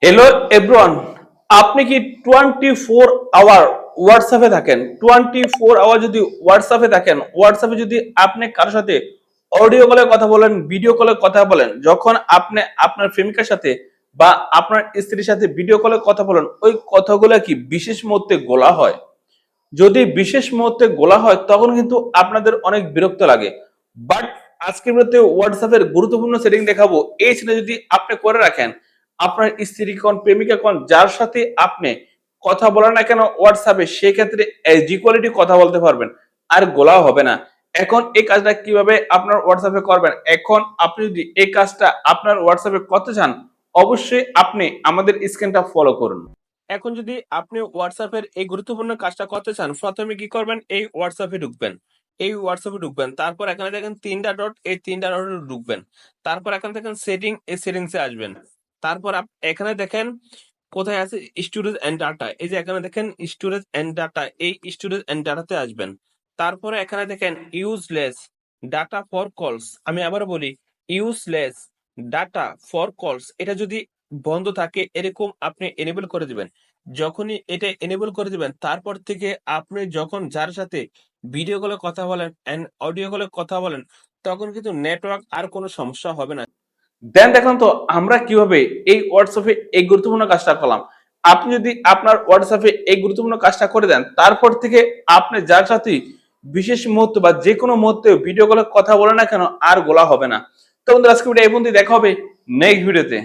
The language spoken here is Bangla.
হ্যালো এভরিওয়ান, আপনি কি 24 আওয়ার হোয়াটসঅ্যাপে থাকেন? 24 আওয়ার যদি হোয়াটসঅ্যাপে থাকেন, হোয়াটসঅ্যাপে যদি আপনি কারোর সাথে অডিও কলে কথা বলেন, ভিডিও কলে কথা বলেন, যখন আপনি আপনার প্রেমিকার সাথে বা আপনার স্ত্রীর সাথে ভিডিও কলে কথা বলেন, ওই কথাগুলো কি বিশেষ মুহূর্তে গোলা হয়? যদি বিশেষ মুহূর্তে গোলা হয় তখন কিন্তু আপনাদের অনেক বিরক্ত লাগে। বাট আজকের মধ্যে হোয়াটসঅ্যাপের গুরুত্বপূর্ণ সেটিং দেখাবো, এই সেটা যদি আপনি করে রাখেন, আপনার স্ত্রী কোন প্রেমিকা কোন যার সাথে আপনি কথা বলেন না কেন হোয়াটসঅ্যাপে, সেক্ষেত্রে এইচডি কোয়ালিটি কথা বলতে পারবেন, আর গোলাও হবে না। এখন এই কাজটা কিভাবে আপনার হোয়াটসঅ্যাপে করবেন, এখন আপনি যদি এই কাজটা আপনার হোয়াটসঅ্যাপে করতে চান, অবশ্যই আপনি আমাদের স্ক্রিনটা ফলো করুন। এখন যদি আপনি হোয়াটসঅ্যাপের এই গুরুত্বপূর্ণ কাজটা করতে চান, প্রথমে কি করবেন, এই হোয়াটসঅ্যাপে ঢুকবেন। এই হোয়াটসঅ্যাপে ঢুকবেন, তারপর এখানে দেখেন তিনটা ডট, এই তিনটা ডটে ঢুকবেন। তারপর এখানে দেখেন সেটিং, এই সেটিংসে আসবেন। তারপর এখানে দেখেন কোথায় আছে স্টোরেজ এন্ড ডাটা, এই যে এখানে দেখেন স্টোরেজ এন্ড ডাটা, এই স্টোরেজ এন্ড ডাটাতে আসবেন। তারপরে এখানে দেখেন ইউজলেস ডাটা ফর কলস, আমি আবার বলি ইউজলেস ডাটা ফর কলস, এটা যদি বন্ধ থাকে এরকম আপনি এনেবল করে দিবেন। যখনই এটা এনেবল করে দিবেন, তারপর থেকে আপনি যখন যার সাথে ভিডিও কলে কথা বলেন এন্ড অডিও কলে কথা বলেন, তখন কিন্তু নেটওয়ার্ক আর কোনো সমস্যা হবে না। দেন দেখুন তো আমরা কিভাবে এই হোয়াটসঅ্যাপে এই গুরুত্বপূর্ণ কাজটা করলাম। আপনি যদি আপনার হোয়াটসঅ্যাপে এই গুরুত্বপূর্ণ কাজটা করে দেন, তারপর থেকে আপনি যার সাথে বিশেষ মুহূর্তে বা যে কোনো মুহূর্তে ভিডিও কলে কথা বলে না কেন, আর গোলা হবে না। তো বন্ধুরা, আজকে ভিডিও এই পর্যন্তই, দেখা হবে নেক্সট ভিডিওতে।